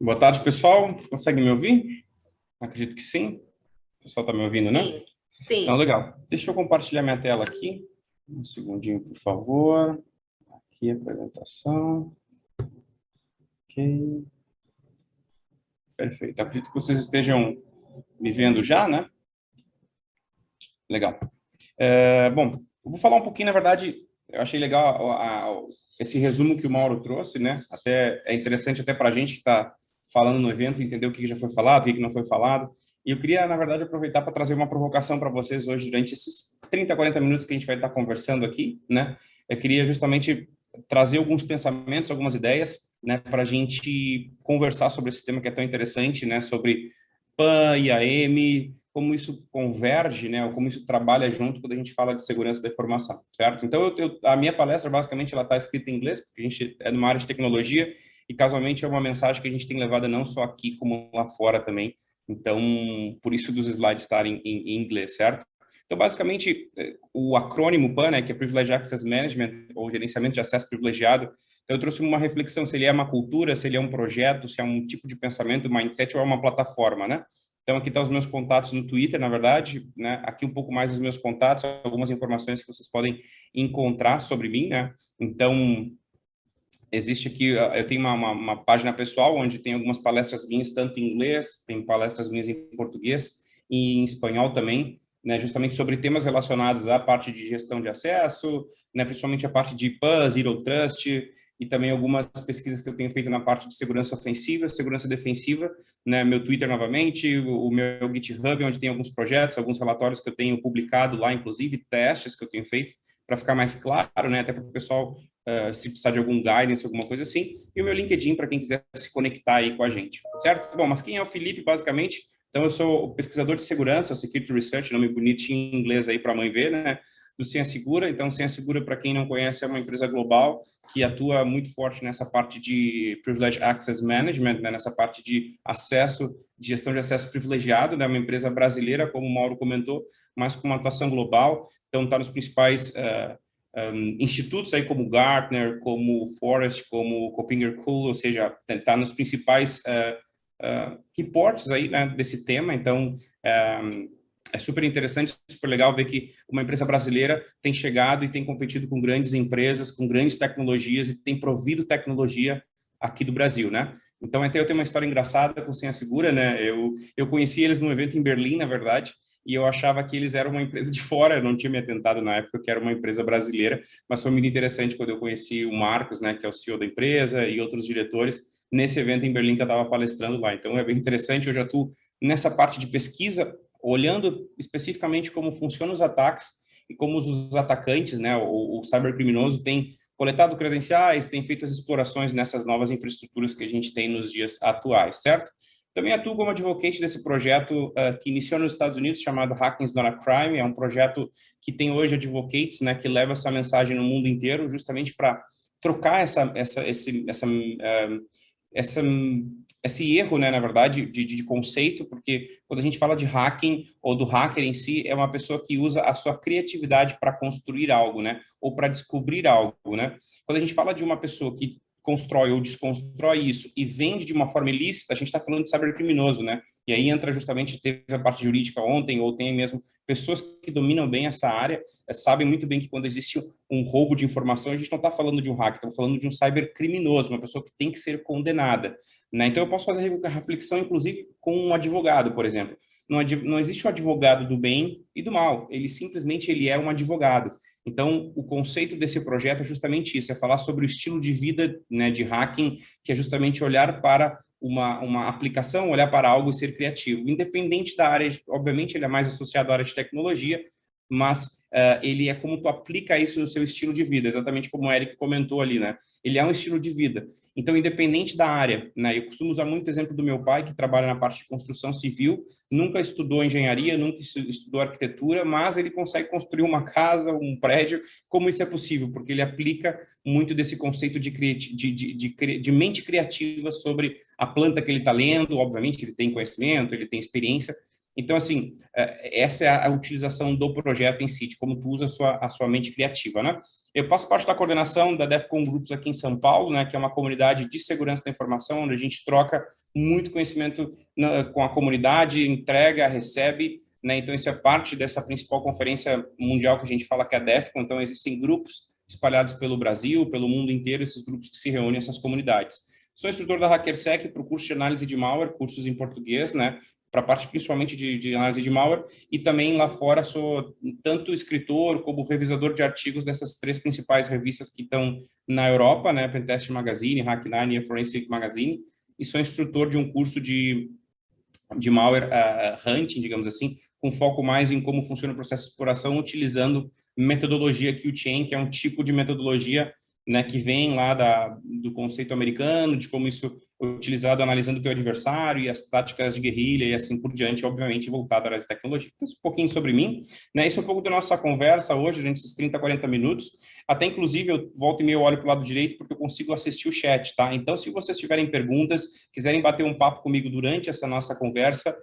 Boa tarde, pessoal. Consegue me ouvir? Acredito que sim. O pessoal está me ouvindo, né? Sim, Então, sim. legal. Deixa eu compartilhar minha tela aqui. Um segundinho, por favor. Aqui a apresentação. Ok. Perfeito. Acredito que vocês estejam me vendo já, né? Legal. Bom, eu vou falar um pouquinho, na verdade, eu achei legal esse resumo que o Mauro trouxe, né? Até é interessante até para a gente que está falando no evento entender o que já foi falado, o que não foi falado. E eu queria, na verdade, aproveitar para trazer uma provocação para vocês hoje durante esses 30, 40 minutos que a gente vai estar conversando aqui, né? Eu queria justamente trazer alguns pensamentos, algumas ideias, né, para a gente conversar sobre esse tema que é tão interessante, né? Sobre PAN, IAM, como isso converge, né, ou como isso trabalha junto quando a gente fala de segurança da informação, certo? Então, a minha palestra, basicamente, ela está escrita em inglês, porque a gente é numa área de tecnologia, e casualmente é uma mensagem que a gente tem levado não só aqui, como lá fora também. Então, por isso dos slides estarem em inglês, certo? Então, basicamente, o acrônimo PAN, né, que é Privileged Access Management, ou Gerenciamento de Acesso Privilegiado, então eu trouxe uma reflexão se ele é uma cultura, se ele é um projeto, se é um tipo de pensamento, mindset ou é uma plataforma, né? Então, aqui estão os meus contatos no Twitter, na verdade, né? Aqui um pouco mais dos meus contatos, algumas informações que vocês podem encontrar sobre mim, né? Então, existe aqui, eu tenho uma página pessoal onde tem algumas palestras minhas, tanto em inglês, tem palestras minhas em português e em espanhol também, né? Justamente sobre temas relacionados à parte de gestão de acesso, né? Principalmente a parte de PAN, Zero Trust, e também algumas pesquisas que eu tenho feito na parte de segurança ofensiva, segurança defensiva, né? Meu Twitter novamente, o meu GitHub, onde tem alguns projetos, alguns relatórios que eu tenho publicado lá, inclusive testes que eu tenho feito, para ficar mais claro, né? Até para o pessoal, se precisar de algum guidance, alguma coisa assim, e o meu LinkedIn para quem quiser se conectar aí com a gente, certo? Bom, mas quem é o Felipe, basicamente? Então, eu sou pesquisador de segurança, Security Research, nome bonitinho em inglês aí para a mãe ver, né? Do Senha Segura. Então, Senha Segura, para quem não conhece, é uma empresa global que atua muito forte nessa parte de Privileged Access Management, né? Nessa parte de acesso, de gestão de acesso privilegiado, né? Uma empresa brasileira, como o Mauro comentou, mas com uma atuação global. Então, está nos principais institutos aí como Gartner, como Forrest, como KuppingerCole, ou seja, está nos principais reportes aí, né, desse tema. Então, é super interessante, super legal ver que uma empresa brasileira tem chegado e tem competido com grandes empresas, com grandes tecnologias e tem provido tecnologia aqui do Brasil, né? Então, até eu tenho uma história engraçada com Senha Segura, né? Eu conheci eles num evento em Berlim, na verdade, e eu achava que eles eram uma empresa de fora, eu não tinha me atentado na época que era uma empresa brasileira, mas foi muito interessante quando eu conheci o Marcos, né, que é o CEO da empresa, e outros diretores, nesse evento em Berlim que eu estava palestrando lá. Então, é bem interessante, eu já estou nessa parte de pesquisa, olhando especificamente como funcionam os ataques e como os atacantes, né, o cybercriminoso tem coletado credenciais, tem feito as explorações nessas novas infraestruturas que a gente tem nos dias atuais, certo? Também atuo como advocate desse projeto que iniciou nos Estados Unidos, chamado Hacking's Not a Crime. É um projeto que tem hoje advocates, né, que leva essa mensagem no mundo inteiro, justamente para trocar essa, esse erro, né, na verdade, de conceito, porque quando a gente fala de hacking ou do hacker em si, é uma pessoa que usa a sua criatividade para construir algo, né, ou para descobrir algo, né. Quando a gente fala de uma pessoa que constrói ou desconstrói isso e vende de uma forma ilícita, a gente está falando de cybercriminoso, né? E aí entra justamente, teve a parte jurídica ontem, ou tem mesmo pessoas que dominam bem essa área, sabem muito bem que quando existe um roubo de informação, a gente não está falando de um hacker, estamos falando de um cybercriminoso, uma pessoa que tem que ser condenada, né? Então eu posso fazer a reflexão, inclusive, com um advogado, por exemplo. Não existe um advogado do bem e do mal, ele é um advogado. Então, o conceito desse projeto é justamente isso, é falar sobre o estilo de vida, né, de hacking, que é justamente olhar para uma aplicação, olhar para algo e ser criativo. Independente da área, obviamente ele é mais associado à área de tecnologia, mas ele é como tu aplica isso no seu estilo de vida, exatamente como o Eric comentou ali, né? Ele é um estilo de vida. Então, independente da área, né? Eu costumo usar muito o exemplo do meu pai, que trabalha na parte de construção civil, nunca estudou engenharia, nunca estudou arquitetura, mas ele consegue construir uma casa, um prédio. Como isso é possível? Porque ele aplica muito desse conceito de mente criativa sobre a planta que ele está lendo. Obviamente, ele tem conhecimento, ele tem experiência. Então, assim, essa é a utilização do projeto em si, de como tu usa a sua mente criativa, né? Eu faço parte da coordenação da DEFCON Grupos aqui em São Paulo, né, que é uma comunidade de segurança da informação, onde a gente troca muito conhecimento com a comunidade, entrega, recebe, né? Então, isso é parte dessa principal conferência mundial que a gente fala, que é a DEFCON. Então, existem grupos espalhados pelo Brasil, pelo mundo inteiro, esses grupos que se reúnem, essas comunidades. Sou instrutor da HackerSec para o curso de análise de malware, cursos em português, né? Para a parte principalmente de análise de malware, e também lá fora sou tanto escritor como revisador de artigos dessas 3 principais revistas que estão na Europa, né? Pentest Magazine, Hack9 e a Forensic Magazine, e sou instrutor de um curso de malware hunting, digamos assim, com foco mais em como funciona o processo de exploração, utilizando metodologia Q-Chain, que é um tipo de metodologia, né, que vem lá do conceito americano, de como isso é utilizado analisando o teu adversário e as táticas de guerrilha e assim por diante, obviamente voltado à área de tecnologia. Então, um pouquinho sobre mim, né, isso é um pouco da nossa conversa hoje, durante esses 30, 40 minutos, até inclusive eu volto e meio olho para o lado direito porque eu consigo assistir o chat, tá? Então, se vocês tiverem perguntas, quiserem bater um papo comigo durante essa nossa conversa,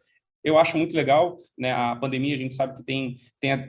eu acho muito legal, né? A pandemia, a gente sabe que tem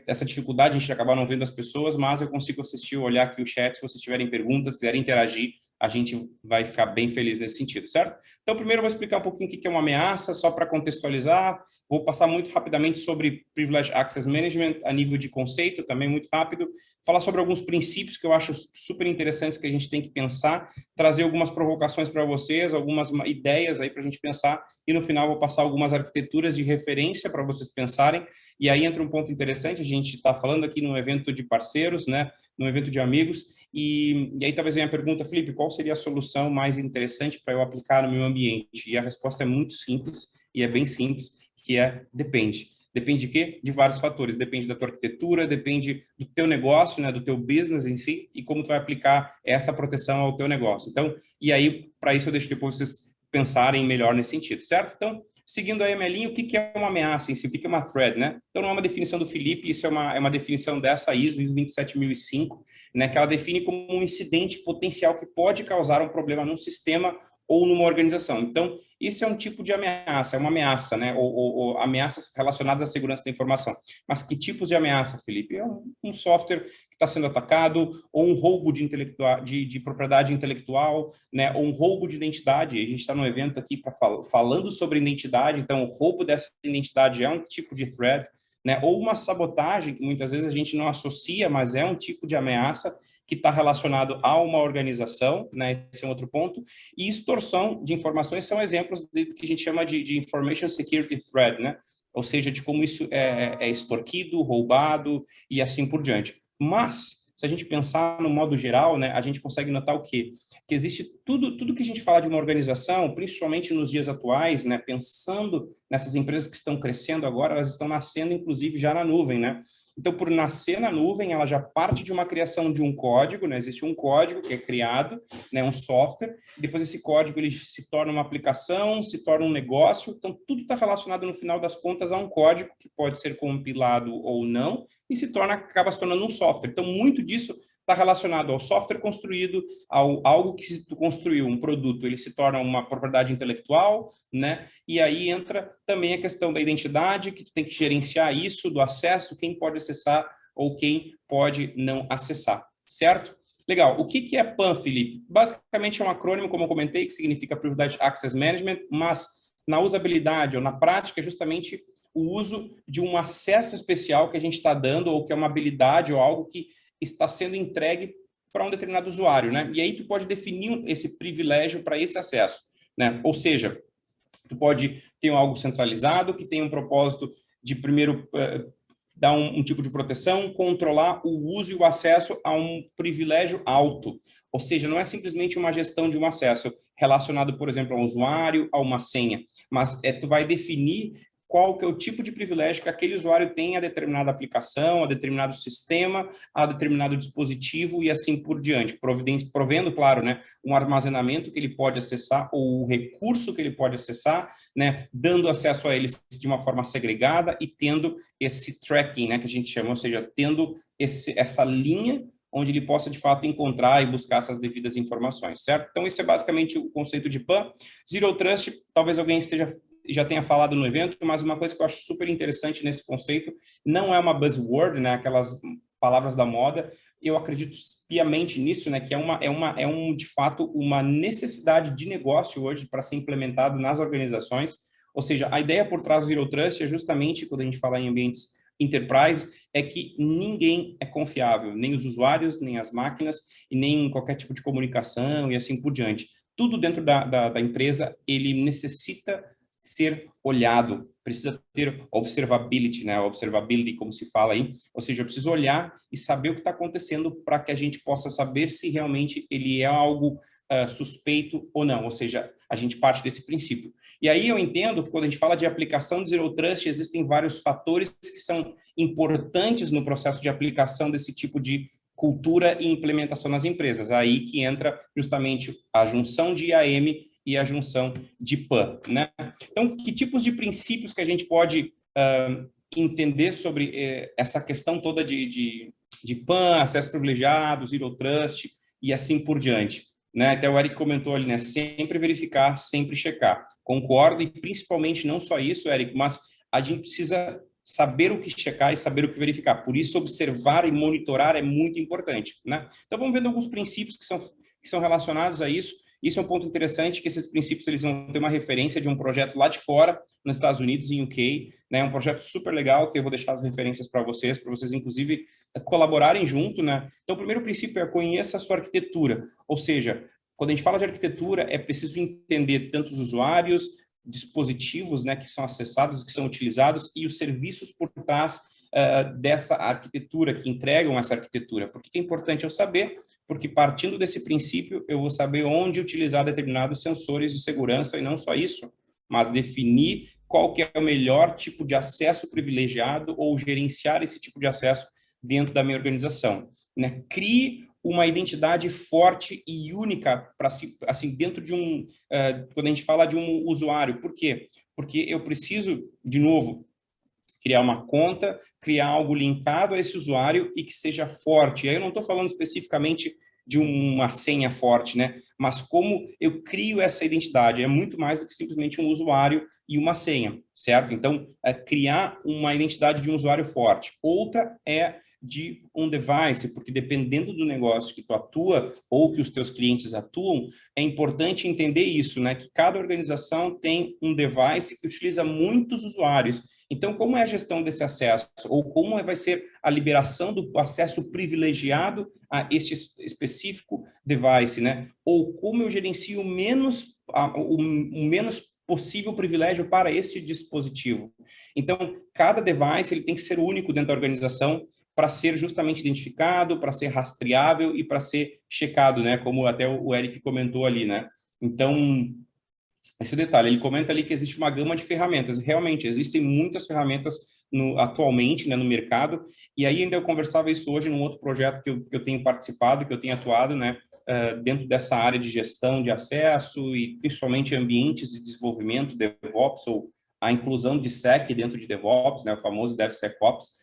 essa dificuldade, a gente acabar não vendo as pessoas, mas eu consigo assistir, olhar aqui o chat, se vocês tiverem perguntas, quiserem interagir, a gente vai ficar bem feliz nesse sentido, certo? Então, primeiro eu vou explicar um pouquinho o que é uma ameaça, só para contextualizar. Vou passar muito rapidamente sobre Privileged Access Management, a nível de conceito, também muito rápido. Falar sobre alguns princípios que eu acho super interessantes que a gente tem que pensar, trazer algumas provocações para vocês, algumas ideias aí para a gente pensar, e no final vou passar algumas arquiteturas de referência para vocês pensarem. E aí entra um ponto interessante, a gente está falando aqui num evento de parceiros, né, num evento de amigos, e aí talvez venha a pergunta, Felipe, qual seria a solução mais interessante para eu aplicar no meu ambiente? E a resposta é muito simples, e é bem simples, que é depende. Depende de quê? De vários fatores. Depende da tua arquitetura, depende do teu negócio, né, do teu business em si, e como tu vai aplicar essa proteção ao teu negócio. Então, e aí, para isso eu deixo depois vocês pensarem melhor nesse sentido, certo? Então, seguindo a Emelinho, o que é uma ameaça em si? O que é uma threat, né? Então, não é uma definição do Felipe, isso é uma definição dessa ISO 27005, né, que ela define como um incidente potencial que pode causar um problema num sistema ou numa organização. Então, isso é um tipo de ameaça, é uma ameaça, né? Ou ameaças relacionadas à segurança da informação. Mas que tipos de ameaça, Felipe? É um software que está sendo atacado, ou um roubo de propriedade intelectual, né? Ou um roubo de identidade. A gente está num evento aqui falando sobre identidade, então o roubo dessa identidade é um tipo de threat, né? Ou uma sabotagem, que muitas vezes a gente não associa, mas é um tipo de ameaça que está relacionado a uma organização, né? Esse é um outro ponto. E extorsão de informações são exemplos do que a gente chama de information security threat, né? Ou seja, de como isso é extorquido, roubado e assim por diante. Mas, se a gente pensar no modo geral, né, a gente consegue notar o quê? Que existe tudo que a gente fala de uma organização, principalmente nos dias atuais, né, pensando nessas empresas que estão crescendo agora, elas estão nascendo, inclusive, já na nuvem, né? Então, por nascer na nuvem, ela já parte de uma criação de um código, né? Existe um código que é criado, né? Um software, depois esse código ele se torna uma aplicação, se torna um negócio, então tudo está relacionado, no final das contas, a um código que pode ser compilado ou não, e acaba se tornando um software. Então, muito disso está relacionado ao software construído, ao algo que tu construiu, um produto, ele se torna uma propriedade intelectual, né? E aí entra também a questão da identidade, que tu tem que gerenciar isso, do acesso, quem pode acessar ou quem pode não acessar, certo? Legal. O que é PAN, Felipe? Basicamente é um acrônimo, como eu comentei, que significa Privileged Access Management, mas na usabilidade ou na prática é justamente o uso de um acesso especial que a gente está dando, ou que é uma habilidade ou algo que está sendo entregue para um determinado usuário, né? E aí tu pode definir esse privilégio para esse acesso, né? Ou seja, tu pode ter algo centralizado que tem um propósito de primeiro dar um tipo de proteção, controlar o uso e o acesso a um privilégio alto. Ou seja, não é simplesmente uma gestão de um acesso relacionado, por exemplo, a um usuário, a uma senha, mas tu vai definir qual que é o tipo de privilégio que aquele usuário tem a determinada aplicação, a determinado sistema, a determinado dispositivo e assim por diante, provendo, claro, né, um armazenamento que ele pode acessar ou o recurso que ele pode acessar, né, dando acesso a eles de uma forma segregada e tendo esse tracking, né, que a gente chama, ou seja, tendo essa linha onde ele possa, de fato, encontrar e buscar essas devidas informações, certo? Então, isso é basicamente o conceito de PAN. Zero Trust, talvez alguém já tenha falado no evento, mas uma coisa que eu acho super interessante nesse conceito, não é uma buzzword, né, aquelas palavras da moda, eu acredito piamente nisso, né, que de fato, uma necessidade de negócio hoje para ser implementado nas organizações. Ou seja, a ideia por trás do Zero Trust é justamente, quando a gente fala em ambientes enterprise, é que ninguém é confiável, nem os usuários, nem as máquinas, e nem qualquer tipo de comunicação e assim por diante. Tudo dentro da empresa, ele necessita ser olhado, precisa ter observability, né? Observability, como se fala aí. Ou seja, eu preciso olhar e saber o que está acontecendo para que a gente possa saber se realmente ele é algo suspeito ou não. Ou seja, a gente parte desse princípio. E aí eu entendo que quando a gente fala de aplicação de Zero Trust, existem vários fatores que são importantes no processo de aplicação desse tipo de cultura e implementação nas empresas. Aí que entra justamente a junção de IAM e a junção de PAN, né? Então, que tipos de princípios que a gente pode entender sobre essa questão toda de PAN, acesso privilegiado, Zero Trust e assim por diante, né? Até o Eric comentou ali, né? Sempre verificar, sempre checar. Concordo, e principalmente não só isso, Eric, mas a gente precisa saber o que checar e saber o que verificar. Por isso, observar e monitorar é muito importante, né? Então, vamos vendo alguns princípios que são relacionados a isso. Isso é um ponto interessante, que esses princípios eles vão ter uma referência de um projeto lá de fora, nos Estados Unidos, em UK, né? Um projeto super legal, que eu vou deixar as referências para vocês inclusive, colaborarem junto, né? Então, o primeiro princípio é conheça a sua arquitetura, ou seja, quando a gente fala de arquitetura, é preciso entender tanto os usuários, dispositivos, né, que são acessados, que são utilizados, e os serviços por trás dessa arquitetura, que entregam essa arquitetura. Por que é importante eu saber? Porque partindo desse princípio, eu vou saber onde utilizar determinados sensores de segurança, e não só isso, mas definir qual que é o melhor tipo de acesso privilegiado ou gerenciar esse tipo de acesso dentro da minha organização, né? Crie uma identidade forte e única para assim dentro de quando a gente fala de um usuário. Por quê? Porque eu preciso, de novo, criar uma conta, criar algo linkado a esse usuário e que seja forte. E aí eu não estou falando especificamente de uma senha forte, né? Mas como eu crio essa identidade. É muito mais do que simplesmente um usuário e uma senha, certo? Então, criar uma identidade de um usuário forte. Outra é de um device, porque dependendo do negócio que tu atua ou que os teus clientes atuam, é importante entender isso, né? Que cada organização tem um device que utiliza muitos usuários. Então, como é a gestão desse acesso? Ou como vai ser a liberação do acesso privilegiado a este específico device, né? Ou como eu gerencio o menos possível privilégio para esse dispositivo. Então, cada device ele tem que ser único dentro da organização para ser justamente identificado, para ser rastreável e para ser checado, né? Como até o Eric comentou ali, né? Então, esse detalhe, ele comenta ali que existe uma gama de ferramentas. Realmente, existem muitas ferramentas atualmente, né, no mercado. E aí ainda eu conversava isso hoje num outro projeto que eu tenho participado, que eu tenho atuado, né, dentro dessa área de gestão de acesso e principalmente ambientes de desenvolvimento, DevOps, ou a inclusão de SEC dentro de DevOps, né, o famoso DevSecOps,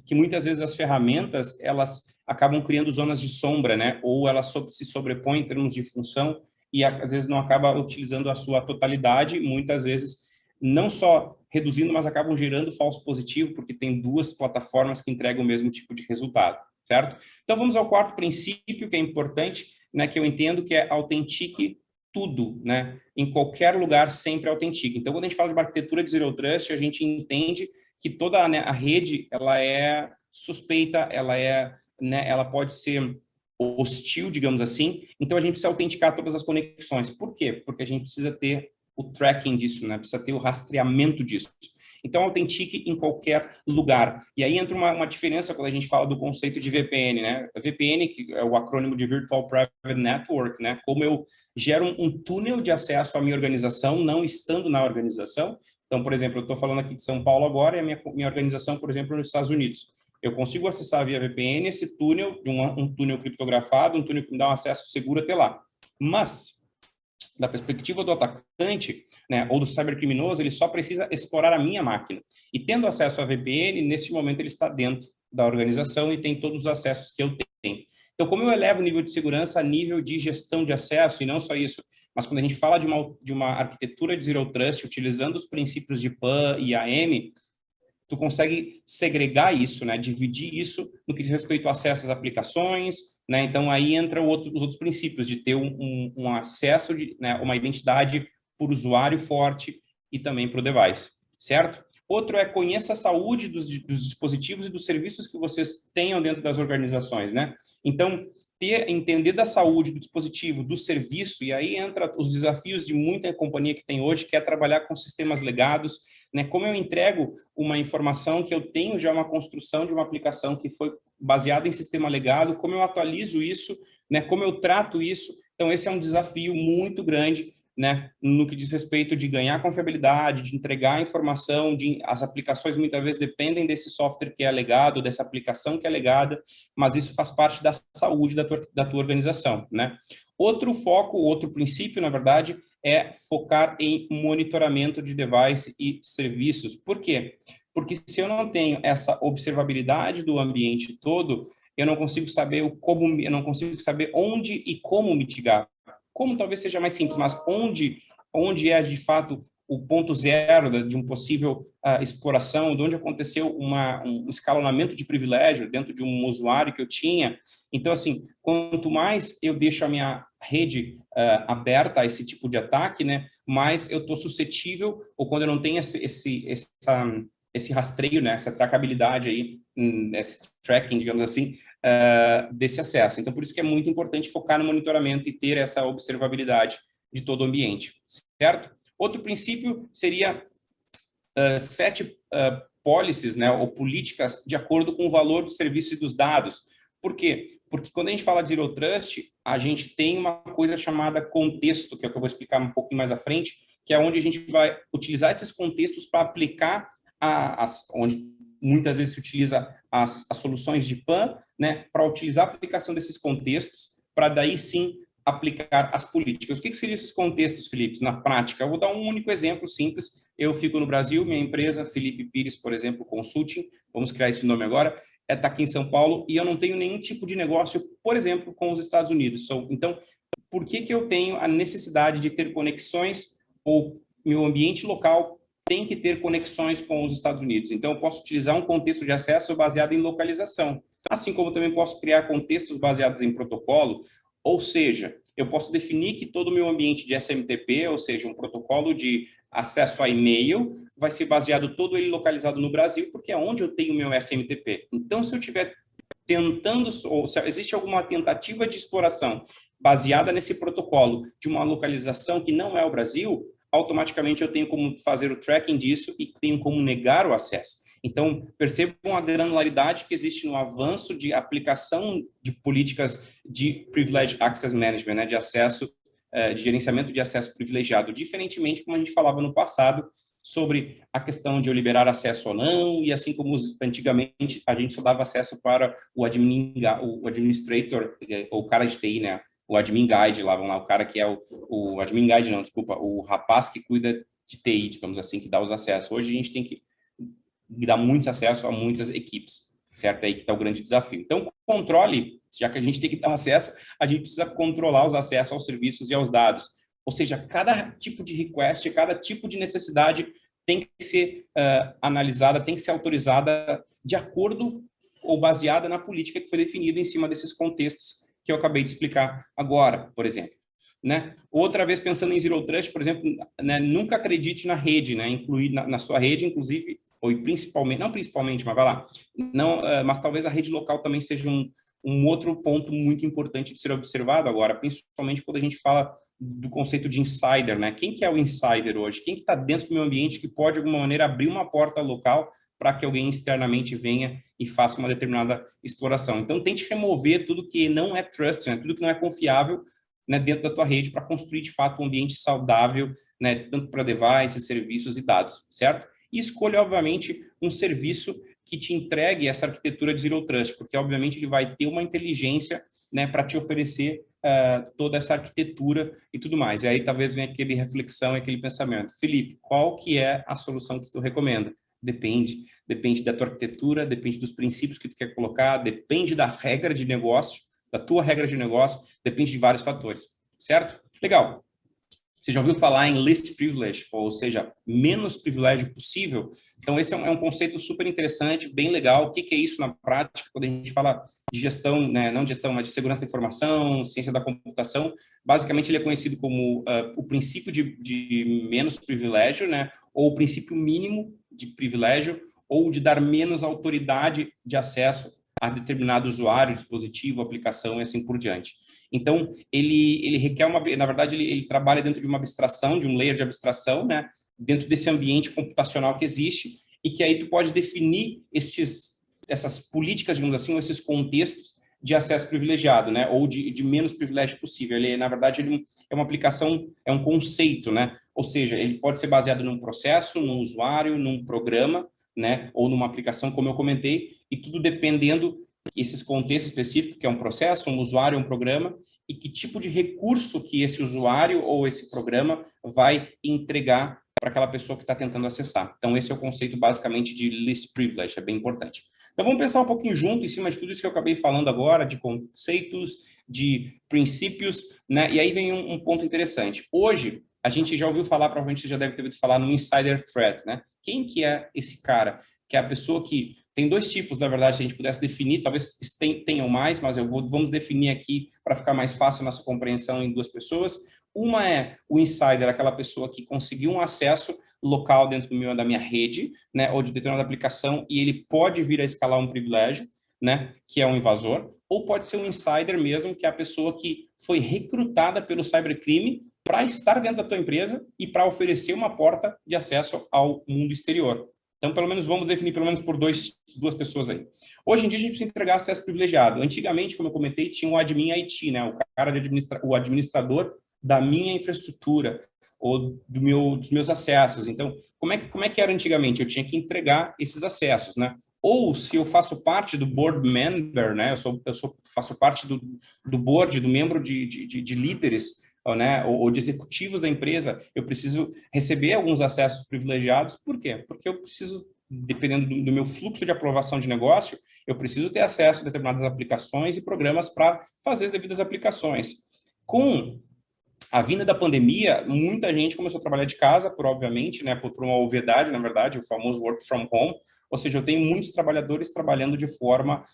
que muitas vezes as ferramentas, elas acabam criando zonas de sombra, né, ou elas se sobrepõem em termos de função e às vezes não acaba utilizando a sua totalidade, muitas vezes não só reduzindo, mas acabam gerando falso positivo, porque tem duas plataformas que entregam o mesmo tipo de resultado, certo? Então vamos ao quarto princípio, que é importante, né, que eu entendo que é autentique tudo, né? Em qualquer lugar sempre autentique. Então quando a gente fala de uma arquitetura de Zero Trust, a gente entende que toda, né, a rede, ela é suspeita, ela pode ser hostil, digamos assim. Então, a gente precisa autenticar todas as conexões. Por quê? Porque a gente precisa ter o tracking disso, né? Precisa ter o rastreamento disso. Então, autentique em qualquer lugar. E aí entra uma diferença quando a gente fala do conceito de VPN, né? A VPN, que é o acrônimo de Virtual Private Network, né? Como eu gero um túnel de acesso à minha organização, não estando na organização. Então, por exemplo, eu estou falando aqui de São Paulo agora e a minha organização, por exemplo, nos Estados Unidos. Eu consigo acessar via VPN esse túnel, um túnel criptografado, um túnel que me dá um acesso seguro até lá. Mas, da perspectiva do atacante, né, ou do cybercriminoso, ele só precisa explorar a minha máquina. E tendo acesso à VPN, nesse momento ele está dentro da organização e tem todos os acessos que eu tenho. Então, como eu elevo o nível de segurança a nível de gestão de acesso, e não só isso, mas quando a gente fala de uma arquitetura de Zero Trust, utilizando os princípios de PAN e AM, tu consegue segregar isso, né? Dividir isso no que diz respeito ao acesso às aplicações, né? Então, aí entra os outros princípios de ter um acesso, né? Uma identidade por usuário forte e também para o device, certo? Outro é conheça a saúde dos dispositivos e dos serviços que vocês tenham dentro das organizações, né? Então, entender da saúde do dispositivo, do serviço, e aí entra os desafios de muita companhia que tem hoje, que é trabalhar com sistemas legados, né? Como eu entrego uma informação que eu tenho já uma construção de uma aplicação que foi baseada em sistema legado, como eu atualizo isso, né? Como eu trato isso. Então, esse é um desafio muito grande, né, no que diz respeito de ganhar confiabilidade, de entregar informação, as aplicações muitas vezes dependem desse software que é legado, dessa aplicação que é legada, mas isso faz parte da saúde da tua organização, né? Outro foco, outro princípio, na verdade, é focar em monitoramento de device e serviços. Por quê? Porque se eu não tenho essa observabilidade do ambiente todo, eu não consigo saber eu não consigo saber onde e como mitigar. Como talvez seja mais simples, mas onde é de fato o ponto zero de um possível exploração, de onde aconteceu um escalonamento de privilégio dentro de um usuário que eu tinha. Então, assim, quanto mais eu deixo a minha rede aberta a esse tipo de ataque, né, mais eu estou suscetível, ou quando eu não tenho esse rastreio, né, essa tracabilidade aí, esse tracking, digamos assim, desse acesso. Então, por isso que é muito importante focar no monitoramento e ter essa observabilidade de todo o ambiente, certo? Outro princípio seria sete policies, né, ou políticas de acordo com o valor do serviço e dos dados. Por quê? Porque quando a gente fala de Zero Trust, a gente tem uma coisa chamada contexto, que é o que eu vou explicar um pouquinho mais à frente, que é onde a gente vai utilizar esses contextos para aplicar onde muitas vezes se utiliza as soluções de PAN, né, para utilizar a aplicação desses contextos, para daí sim aplicar as políticas. O que seriam esses contextos, Felipe, na prática? Eu vou dar um único exemplo simples. Eu fico no Brasil, minha empresa, Felipe Pires, por exemplo, Consulting, vamos criar esse nome agora, está aqui em São Paulo, e eu não tenho nenhum tipo de negócio, por exemplo, com os Estados Unidos. Então, por que eu tenho a necessidade de ter conexões, ou meu ambiente local tem que ter conexões com os Estados Unidos? Então, eu posso utilizar um contexto de acesso baseado em localização, assim como também posso criar contextos baseados em protocolo, ou seja, eu posso definir que todo o meu ambiente de SMTP, ou seja, um protocolo de acesso a e-mail, vai ser baseado todo ele localizado no Brasil, porque é onde eu tenho o meu SMTP. Então, se eu tiver tentando, ou se existe alguma tentativa de exploração baseada nesse protocolo de uma localização que não é o Brasil, automaticamente eu tenho como fazer o tracking disso e tenho como negar o acesso. Então, percebam a granularidade que existe no avanço de aplicação de políticas de Privileged Access Management, né, de acesso, de gerenciamento de acesso privilegiado, diferentemente como a gente falava no passado, sobre a questão de eu liberar acesso ou não, e assim como antigamente a gente só dava acesso para o administrator, ou o cara de TI, né, o admin guide lá, vamos lá, o cara que é o admin guide, não, desculpa, o rapaz que cuida de TI, digamos assim, que dá os acessos. Hoje a gente tem que dar muito acesso a muitas equipes, certo? Aí que está o grande desafio. Então, controle, já que a gente tem que dar acesso, a gente precisa controlar os acessos aos serviços e aos dados. Ou seja, cada tipo de request, cada tipo de necessidade tem que ser analisada, tem que ser autorizada de acordo ou baseada na política que foi definida em cima desses contextos que eu acabei de explicar agora, por exemplo. Né? Outra vez, pensando em Zero Trust, por exemplo, né, nunca acredite na rede, né? Incluir na sua rede, inclusive, ou principalmente, não principalmente, mas vai lá, não, mas talvez a rede local também seja um outro ponto muito importante de ser observado agora, principalmente quando a gente fala do conceito de insider, né? Quem que é o insider hoje? Quem que está dentro do meu ambiente que pode, de alguma maneira, abrir uma porta local para que alguém externamente venha e faça uma determinada exploração? Então, tente remover tudo que não é trust, né? Tudo que não é confiável, né, dentro da tua rede para construir, de fato, um ambiente saudável, né, tanto para devices, serviços e dados, certo? E escolha, obviamente, um serviço que te entregue essa arquitetura de Zero Trust, porque, obviamente, ele vai ter uma inteligência, né, para te oferecer toda essa arquitetura e tudo mais. E aí talvez venha aquele reflexão, aquele pensamento. Felipe, qual que é a solução que tu recomenda? Depende da tua arquitetura, depende dos princípios que tu quer colocar, depende da regra de negócio, da tua regra de negócio, depende de vários fatores, certo? Legal. Você já ouviu falar em least privilege, ou seja, menos privilégio possível? Então, esse é um conceito super interessante, bem legal. O que é isso na prática? Quando a gente fala de gestão, né, não de gestão, mas de segurança da informação, ciência da computação, basicamente ele é conhecido como o princípio de menos privilégio, né, ou o princípio mínimo de privilégio, ou de dar menos autoridade de acesso a determinado usuário, dispositivo, aplicação e assim por diante. Então, ele requer na verdade, ele trabalha dentro de uma abstração, de um layer de abstração, né, dentro desse ambiente computacional que existe, e que aí tu pode definir essas políticas, digamos assim, ou esses contextos de acesso privilegiado, né, ou de menos privilégio possível. Ele, na verdade, ele é uma aplicação, é um conceito, né, ou seja, ele pode ser baseado num processo, num usuário, num programa, né, ou numa aplicação, como eu comentei, e tudo dependendo esses contextos específicos, que é um processo, um usuário, um programa, e que tipo de recurso que esse usuário ou esse programa vai entregar para aquela pessoa que está tentando acessar. Então, esse é o conceito, basicamente, de least privilege, é bem importante. Então, vamos pensar um pouquinho junto, em cima de tudo isso que eu acabei falando agora, de conceitos, de princípios, né? E aí vem um ponto interessante. Hoje, a gente já ouviu falar, provavelmente você já deve ter ouvido falar no insider threat, né? Quem que é esse cara? Que é a pessoa que tem dois tipos, na verdade, se a gente pudesse definir, talvez tenham mais, mas vamos definir aqui para ficar mais fácil a nossa compreensão em duas pessoas. Uma é o insider, aquela pessoa que conseguiu um acesso local dentro da minha rede, né, ou de determinada aplicação, e ele pode vir a escalar um privilégio, né, que é um invasor, ou pode ser um insider mesmo, que é a pessoa que foi recrutada pelo cybercrime para estar dentro da tua empresa e para oferecer uma porta de acesso ao mundo exterior. Então, pelo menos, vamos definir pelo menos por duas pessoas aí. Hoje em dia, a gente precisa entregar acesso privilegiado. Antigamente, como eu comentei, tinha o admin IT, né? O cara o administrador da minha infraestrutura ou dos meus acessos. Então, como é que era antigamente? Eu tinha que entregar esses acessos, né? Ou se eu faço parte do board member, né? Faço parte do board, do membro de líderes, né, ou de executivos da empresa, eu preciso receber alguns acessos privilegiados. Por quê? Porque eu preciso, dependendo do meu fluxo de aprovação de negócio, eu preciso ter acesso a determinadas aplicações e programas para fazer as devidas aplicações. Com a vinda da pandemia, muita gente começou a trabalhar de casa, obviamente, né, por uma obviedade, na verdade, o famoso work from home, ou seja, eu tenho muitos trabalhadores trabalhando de forma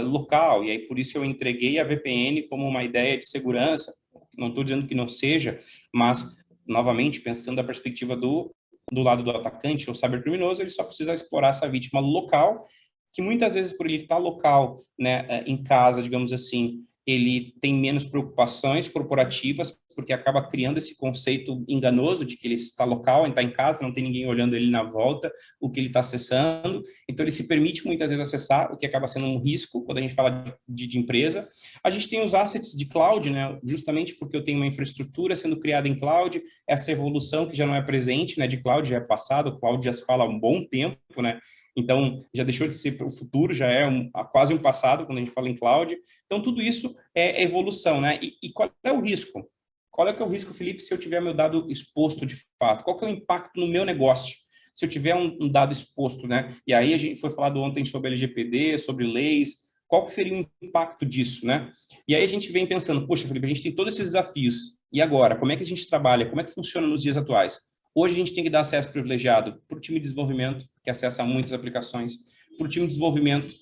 local, e aí por isso eu entreguei a VPN como uma ideia de segurança. Não estou dizendo que não seja, mas, novamente, pensando da perspectiva do lado do atacante ou cybercriminoso, ele só precisa explorar essa vítima local, que muitas vezes, por ele estar local, né, em casa, digamos assim, ele tem menos preocupações corporativas, porque acaba criando esse conceito enganoso de que ele está local, ele está em casa, não tem ninguém olhando ele na volta, o que ele está acessando. Então, ele se permite muitas vezes acessar, o que acaba sendo um risco quando a gente fala de empresa. A gente tem os assets de cloud, né? Justamente porque eu tenho uma infraestrutura sendo criada em cloud, essa evolução que já não é presente, né, de cloud, já é passado, o cloud já se fala há um bom tempo, né? Então, já deixou de ser o futuro, já é quase um passado quando a gente fala em cloud. Então, tudo isso é evolução, né? E qual é o risco? Qual é que é o risco, Felipe, se eu tiver meu dado exposto de fato? Qual que é o impacto no meu negócio? Se eu tiver um dado exposto, né? E aí a gente foi falado ontem sobre LGPD, sobre leis, qual que seria o impacto disso, né? E aí a gente vem pensando, poxa, Felipe, a gente tem todos esses desafios. E agora, como é que a gente trabalha? Como é que funciona nos dias atuais? Hoje a gente tem que dar acesso privilegiado para o time de desenvolvimento, que acessa muitas aplicações, para o time de desenvolvimento,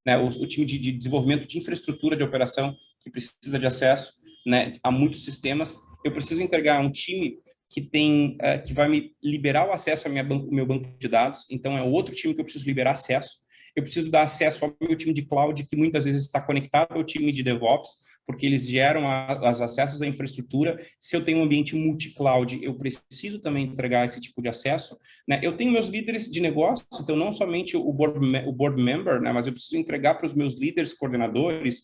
né, o time de desenvolvimento de infraestrutura de operação, que precisa de acesso, né, a muitos sistemas. Eu preciso entregar um time que vai me liberar o acesso ao meu banco de dados, então é outro time que eu preciso liberar acesso. Eu preciso dar acesso ao meu time de cloud, que muitas vezes está conectado ao time de DevOps, porque eles geram os acessos à infraestrutura. Se eu tenho um ambiente multi-cloud, eu preciso também entregar esse tipo de acesso, né? Eu tenho meus líderes de negócio, então não somente o board member, né, mas eu preciso entregar para os meus líderes, coordenadores,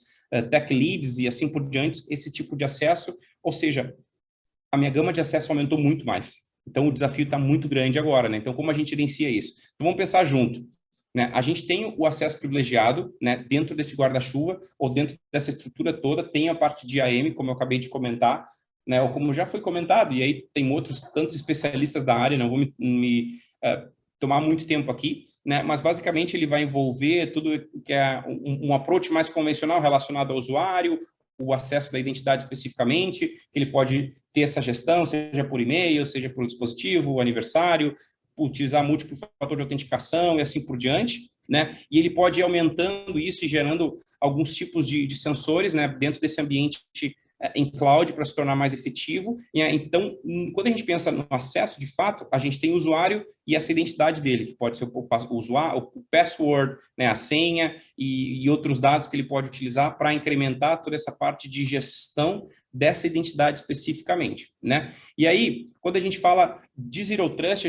tech leads e assim por diante, esse tipo de acesso. Ou seja, a minha gama de acesso aumentou muito mais. Então, o desafio está muito grande agora, né? Então, como a gente gerencia isso? Então, vamos pensar junto. Né? A gente tem o acesso privilegiado, né, dentro desse guarda-chuva, ou dentro dessa estrutura toda, tem a parte de IAM, como eu acabei de comentar, né, ou como já foi comentado, e aí tem outros tantos especialistas da área, não vou tomar muito tempo aqui, né, mas basicamente ele vai envolver tudo que é um approach mais convencional relacionado ao usuário, o acesso da identidade especificamente, que ele pode ter essa gestão, seja por e-mail, seja por dispositivo, aniversário, utilizar múltiplo fator de autenticação e assim por diante, né? E ele pode ir aumentando isso e gerando alguns tipos de sensores, né, dentro desse ambiente em cloud para se tornar mais efetivo. E, então, quando a gente pensa no acesso, de fato, a gente tem o usuário e essa identidade dele, que pode ser o usuário, o password, né, a senha e outros dados que ele pode utilizar para incrementar toda essa parte de gestão dessa identidade especificamente, né? E aí, quando a gente fala de Zero Trust,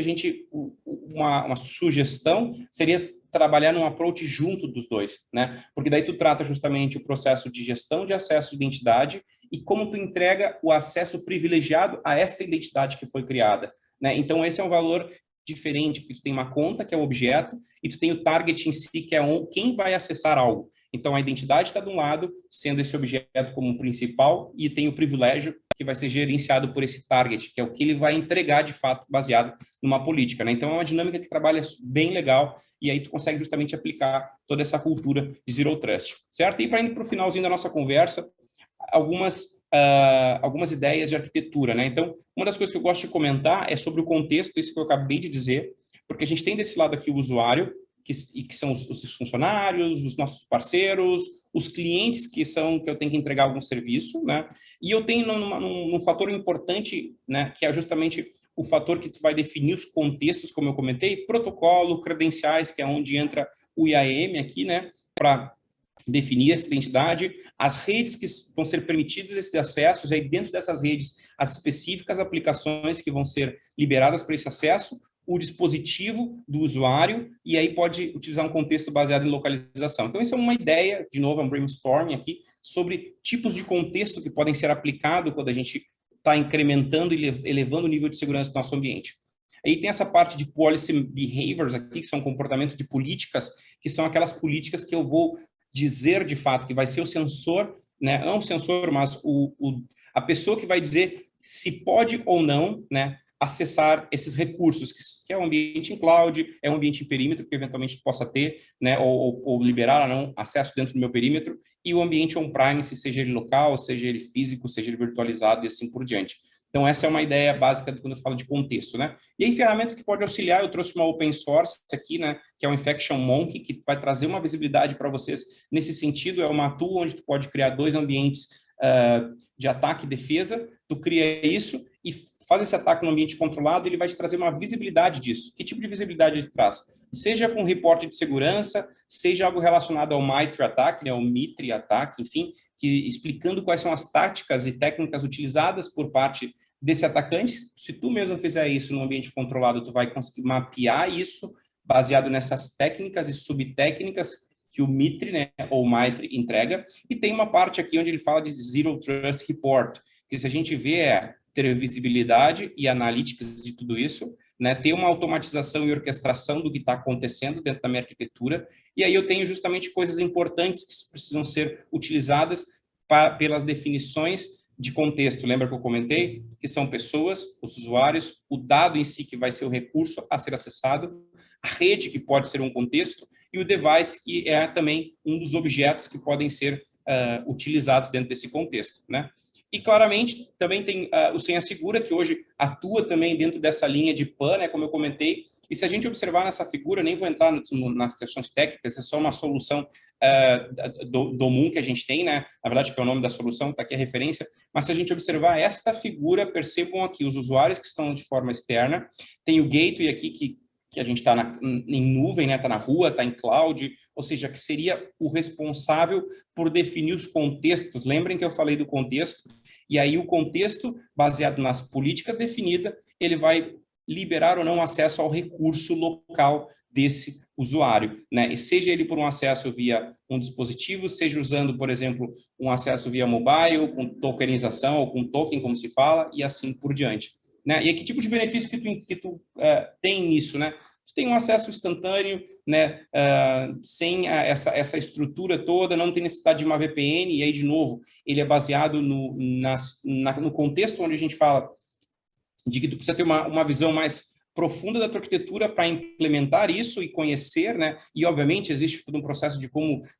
uma sugestão seria trabalhar num approach junto dos dois, né? Porque daí tu trata justamente o processo de gestão de acesso de identidade e como tu entrega o acesso privilegiado a esta identidade que foi criada, né? Então, esse é um valor diferente, porque tu tem uma conta, que é o objeto, e tu tem o target em si, que é quem vai acessar algo. Então, a identidade está de um lado, sendo esse objeto como principal, e tem o privilégio que vai ser gerenciado por esse target, que é o que ele vai entregar, de fato, baseado numa política, né? Então, é uma dinâmica que trabalha bem legal, e aí tu consegue justamente aplicar toda essa cultura de Zero Trust, certo? E para ir para o finalzinho da nossa conversa, algumas ideias de arquitetura, né? Então, uma das coisas que eu gosto de comentar é sobre o contexto, isso que eu acabei de dizer, porque a gente tem desse lado aqui o usuário, que são os funcionários, os nossos parceiros, os clientes que eu tenho que entregar algum serviço, né? E eu tenho num fator importante, né, que é justamente o fator que vai definir os contextos, como eu comentei, protocolo, credenciais, que é onde entra o IAM aqui, né, para definir essa identidade, as redes que vão ser permitidas esses acessos, e aí dentro dessas redes, as específicas aplicações que vão ser liberadas para esse acesso, o dispositivo do usuário, e aí pode utilizar um contexto baseado em localização. Então, isso é uma ideia, de novo, é um brainstorming aqui, sobre tipos de contexto que podem ser aplicados quando a gente está incrementando e elevando o nível de segurança do nosso ambiente. Aí tem essa parte de policy behaviors aqui, que são comportamento de políticas, que são aquelas políticas que eu vou dizer de fato que vai ser o sensor, né? Não o sensor, mas a pessoa que vai dizer se pode ou não, né, acessar esses recursos, que é um ambiente em cloud, é um ambiente em perímetro que eventualmente possa ter, né, ou liberar ou não acesso dentro do meu perímetro, e o ambiente on-premise, seja ele local, seja ele físico, seja ele virtualizado e assim por diante. Então, essa é uma ideia básica quando eu falo de contexto, né? E aí, ferramentas que podem auxiliar, eu trouxe uma open source aqui, né? Que é o Infection Monkey, que vai trazer uma visibilidade para vocês nesse sentido. É uma tool onde tu pode criar dois ambientes de ataque e defesa. Tu cria isso e faz esse ataque no ambiente controlado, ele vai te trazer uma visibilidade disso. Que tipo de visibilidade ele traz? Seja com reporte de segurança, seja algo relacionado ao MITRE ATT&CK, né? O MITRE ATT&CK, enfim, explicando quais são as táticas e técnicas utilizadas por parte desse atacante. Se tu mesmo fizer isso no ambiente controlado, tu vai conseguir mapear isso baseado nessas técnicas e subtécnicas que o MITRE, né, ou MITRE entrega. E tem uma parte aqui onde ele fala de Zero Trust Report, que se a gente vê ter visibilidade e analytics de tudo isso, né, ter uma automatização e orquestração do que está acontecendo dentro da minha arquitetura. E aí eu tenho justamente coisas importantes que precisam ser utilizadas pelas definições de contexto. Lembra que eu comentei? Que são pessoas, os usuários, o dado em si que vai ser o recurso a ser acessado, a rede que pode ser um contexto e o device que é também um dos objetos que podem ser utilizados dentro desse contexto, né? E claramente também tem o Senha Segura, que hoje atua também dentro dessa linha de PAN, né, como eu comentei. E se a gente observar nessa figura, nem vou entrar nas questões técnicas, é só uma solução do Moon que a gente tem, né? Na verdade, que é o nome da solução, está aqui a referência. Mas se a gente observar esta figura, percebam aqui os usuários que estão de forma externa. Tem o gateway aqui que a gente está em nuvem, né? Está na rua, está em cloud, ou seja, que seria o responsável por definir os contextos. Lembrem que eu falei do contexto, e aí o contexto, baseado nas políticas definidas, ele vai liberar ou não acesso ao recurso local desse usuário, né? E seja ele por um acesso via um dispositivo, seja usando, por exemplo, um acesso via mobile, com tokenização ou com token, como se fala, e assim por diante, né? E que tipo de benefício que tu tem nisso, né? Tu tem um acesso instantâneo, né? Sem essa estrutura toda, não tem necessidade de uma VPN, e aí, de novo, ele é baseado no contexto onde a gente fala de que tu precisa ter uma visão mais profunda da tua arquitetura para implementar isso e conhecer, né? E, obviamente, existe todo um processo de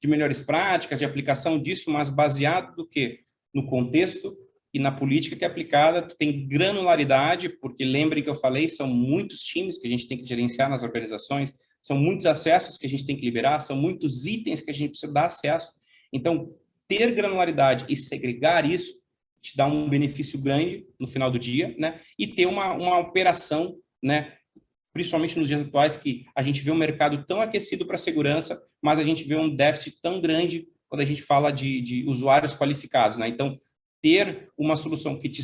melhores práticas, de aplicação disso, mas baseado do quê? no contexto e na política que é aplicada, tu tem granularidade, porque lembrem que eu falei, são muitos times que a gente tem que gerenciar nas organizações, são muitos acessos que a gente tem que liberar, são muitos itens que a gente precisa dar acesso. Então, ter granularidade e segregar isso te dá um benefício grande no final do dia, né? E ter uma operação, né? Principalmente nos dias atuais, que a gente vê um mercado tão aquecido para a segurança, mas a gente vê um déficit tão grande quando a gente fala de usuários qualificados, né? Então, ter uma solução que te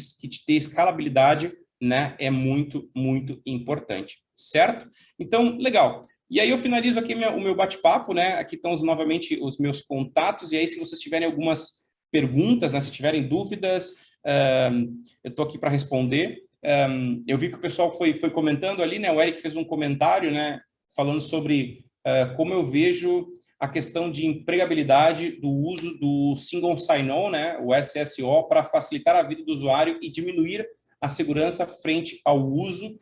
dê escalabilidade, né, é muito, muito importante, certo? Então, legal. E aí eu finalizo aqui o meu bate-papo, né? Aqui estão novamente os meus contatos, e aí se vocês tiverem algumas perguntas, né, se tiverem dúvidas, eu estou aqui para responder. Eu vi que o pessoal foi comentando ali, né? O Eric fez um comentário, né, falando sobre como eu vejo a questão de empregabilidade do uso do Single Sign-On, né, o SSO, para facilitar a vida do usuário e diminuir a segurança frente ao uso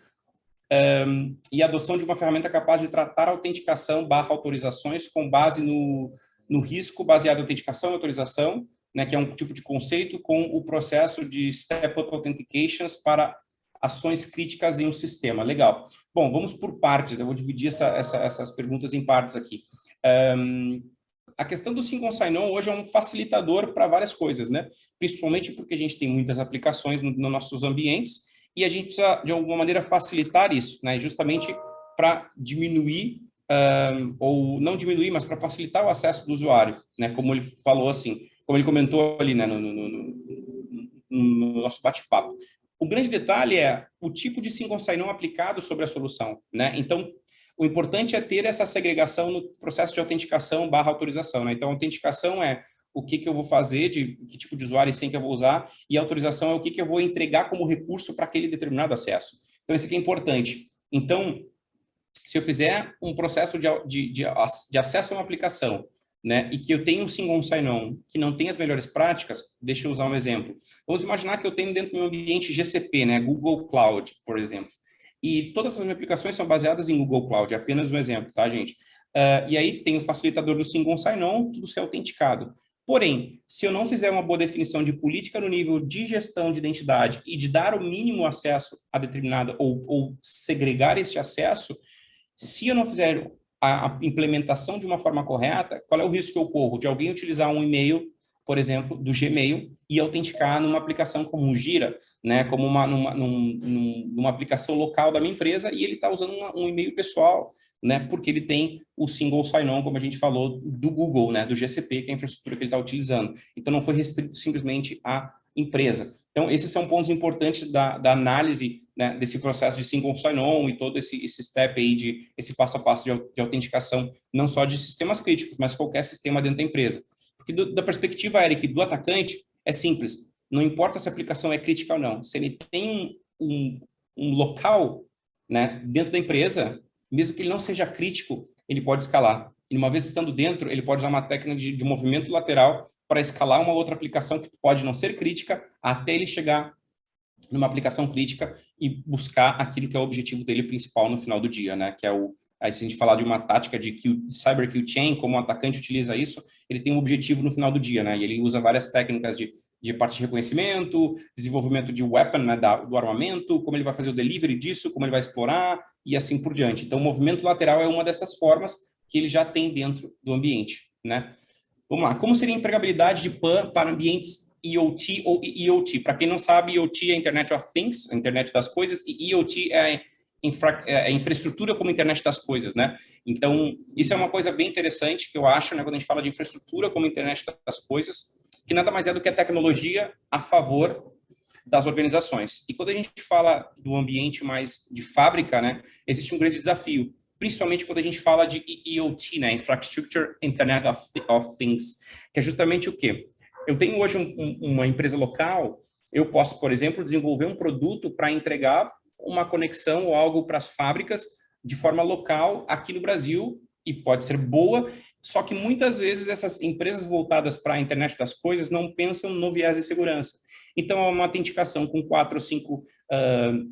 e adoção de uma ferramenta capaz de tratar autenticação/autorizações com base no risco baseado em autenticação e autorização, né, que é um tipo de conceito, com o processo de Step-Up Authentications para ações críticas em um sistema. Legal. Bom, vamos por partes. Eu vou dividir essas perguntas em partes aqui. A questão do Single Sign-On hoje é um facilitador para várias coisas, né? Principalmente porque a gente tem muitas aplicações nos nossos ambientes e a gente precisa, de alguma maneira, facilitar isso, né? Justamente para diminuir, ou não diminuir, mas para facilitar o acesso do usuário, né? Como ele falou assim, como ele comentou ali, né, no nosso bate-papo. O grande detalhe é o tipo de Single Sign-On aplicado sobre a solução, né? Então, o importante é ter essa segregação no processo de autenticação/autorização, né? Então, a autenticação é o que eu vou fazer, de que tipo de usuário e senha que eu vou usar, e a autorização é o que eu vou entregar como recurso para aquele determinado acesso. Então, isso aqui é importante. Então, se eu fizer um processo de acesso a uma aplicação, né, e que eu tenho um Single Sign-On que não tem as melhores práticas, deixa eu usar um exemplo. Vamos imaginar que eu tenho dentro do meu ambiente GCP, né, Google Cloud, por exemplo. E todas essas minhas aplicações são baseadas em Google Cloud, é apenas um exemplo, tá, gente? E aí tem o facilitador do Single Sign-On, tudo ser autenticado. Porém, se eu não fizer uma boa definição de política no nível de gestão de identidade e de dar o mínimo acesso a determinada, ou segregar este acesso, se eu não fizer a implementação de uma forma correta, qual é o risco que eu corro? De alguém utilizar um e-mail, por exemplo, do Gmail, e autenticar numa aplicação como o Gira, né, como numa aplicação local da minha empresa, e ele está usando um e-mail pessoal, né, porque ele tem o Single Sign-On, como a gente falou, do Google, né, do GCP, que é a infraestrutura que ele está utilizando. Então, não foi restrito simplesmente à empresa. Então, esses são pontos importantes da análise, né, desse processo de Single Sign-On e todo esse step aí, esse passo a passo de autenticação, não só de sistemas críticos, mas qualquer sistema dentro da empresa. Porque da perspectiva, Eric, do atacante, é simples. Não importa se a aplicação é crítica ou não. Se ele tem um local, né, dentro da empresa, mesmo que ele não seja crítico, ele pode escalar. E uma vez estando dentro, ele pode usar uma técnica de movimento lateral para escalar uma outra aplicação que pode não ser crítica, até ele chegar numa aplicação crítica e buscar aquilo que é o objetivo dele principal no final do dia, né? Que é aí se a gente falar de uma tática de Cyber Kill Chain, como o atacante utiliza isso, ele tem um objetivo no final do dia, né? E ele usa várias técnicas de parte de reconhecimento, desenvolvimento de weapon, né, do armamento, como ele vai fazer o delivery disso, como ele vai explorar e assim por diante. Então, o movimento lateral é uma dessas formas que ele já tem dentro do ambiente, né? Vamos lá. Como seria a empregabilidade de PAN para ambientes IoT ou IoT? Para quem não sabe, IoT é Internet of Things, a internet das coisas, e IoT é infraestrutura como internet das coisas, né? Então, isso é uma coisa bem interessante que eu acho, né, quando a gente fala de infraestrutura como internet das coisas, que nada mais é do que a tecnologia a favor das organizações. E quando a gente fala do ambiente mais de fábrica, né, existe um grande desafio, principalmente quando a gente fala de IoT, né, Infrastructure Internet of Things, que é justamente o quê? Eu tenho hoje uma empresa local, eu posso, por exemplo, desenvolver um produto para entregar uma conexão ou algo para as fábricas de forma local aqui no Brasil, e pode ser boa, só que muitas vezes essas empresas voltadas para a internet das coisas não pensam no viés de segurança. Então, é uma autenticação com 4 ou 5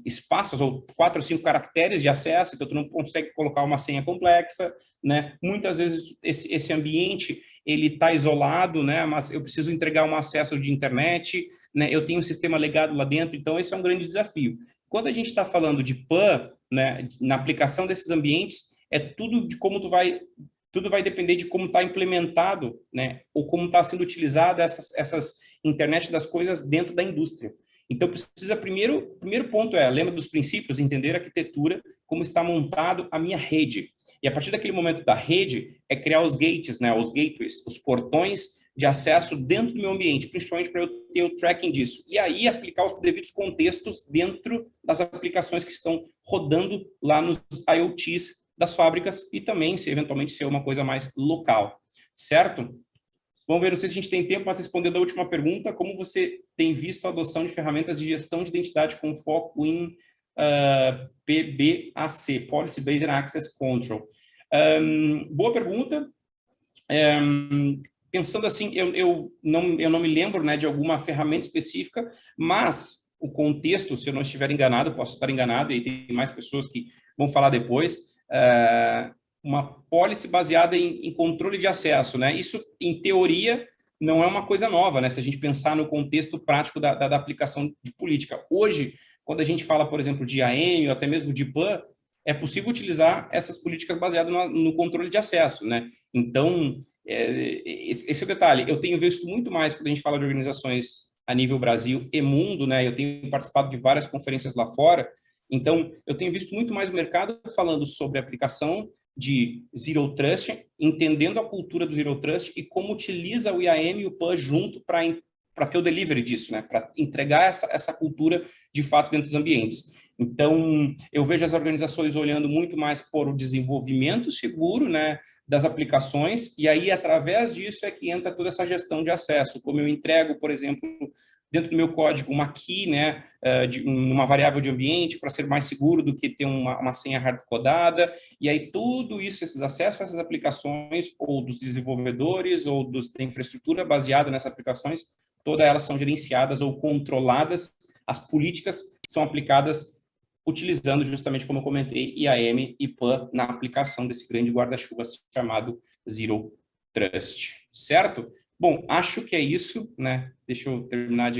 espaços, ou 4 ou 5 caracteres de acesso, então tu não consegue colocar uma senha complexa, né? Muitas vezes esse ambiente, ele está isolado, né? Mas eu preciso entregar um acesso de internet, né? Eu tenho um sistema legado lá dentro, então esse é um grande desafio. Quando a gente está falando de PAN, né, na aplicação desses ambientes, é tudo de como tudo vai depender de como está implementado, né, ou como está sendo utilizada essas internet das coisas dentro da indústria. Então, precisa primeiro ponto lembra dos princípios, entender a arquitetura, como está montado a minha rede. E a partir daquele momento da rede, é criar os gates, né, os gateways, os portões de acesso dentro do meu ambiente, principalmente para eu ter o tracking disso. E aí aplicar os devidos contextos dentro das aplicações que estão rodando lá nos IoTs das fábricas e também, se eventualmente, ser uma coisa mais local, certo? Vamos ver, não sei se a gente tem tempo, mas respondendo a última pergunta, como você tem visto a adoção de ferramentas de gestão de identidade com foco em PBAC, Policy Based Access Control? Boa pergunta. Pensando assim, eu não me lembro, né, de alguma ferramenta específica, mas o contexto, se eu não estiver enganado, posso estar enganado, e tem mais pessoas que vão falar depois, uma policy baseada em controle de acesso, né? Isso, em teoria, não é uma coisa nova, né? Se a gente pensar no contexto prático da aplicação de política. Hoje, quando a gente fala, por exemplo, de IAM ou até mesmo de PAN, é possível utilizar essas políticas baseadas no controle de acesso, né? Então, esse é o detalhe. Eu tenho visto muito mais quando a gente fala de organizações a nível Brasil e mundo, né? Eu tenho participado de várias conferências lá fora, então eu tenho visto muito mais o mercado falando sobre a aplicação de Zero Trust, entendendo a cultura do Zero Trust e como utiliza o IAM e o PAN junto para ter o delivery disso, né? Para entregar essa cultura de fato dentro dos ambientes. Então, eu vejo as organizações olhando muito mais por o desenvolvimento seguro, né, das aplicações, e aí, através disso, é que entra toda essa gestão de acesso. Como eu entrego, por exemplo, dentro do meu código, uma key, né, uma variável de ambiente, para ser mais seguro do que ter uma senha hard-codada, e aí tudo isso, esses acessos a essas aplicações, ou dos desenvolvedores, ou da infraestrutura baseada nessas aplicações, todas elas são gerenciadas ou controladas, as políticas são aplicadas utilizando justamente, como eu comentei, IAM e PAN na aplicação desse grande guarda-chuva chamado Zero Trust, certo? Bom, acho que é isso, né? Deixa eu terminar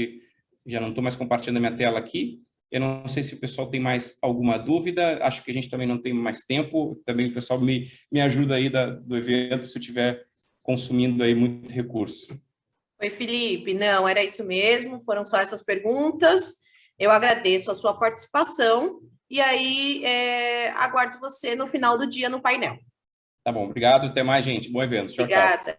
já não estou mais compartilhando a minha tela aqui. Eu não sei se o pessoal tem mais alguma dúvida, acho que a gente também não tem mais tempo, também o pessoal me ajuda aí do evento se eu estiver consumindo aí muito recurso. Oi, Felipe. Não, era isso mesmo, foram só essas perguntas. Eu agradeço a sua participação e aí aguardo você no final do dia no painel. Tá bom, obrigado, até mais, gente. Bom evento. Tchau, tchau. Obrigada.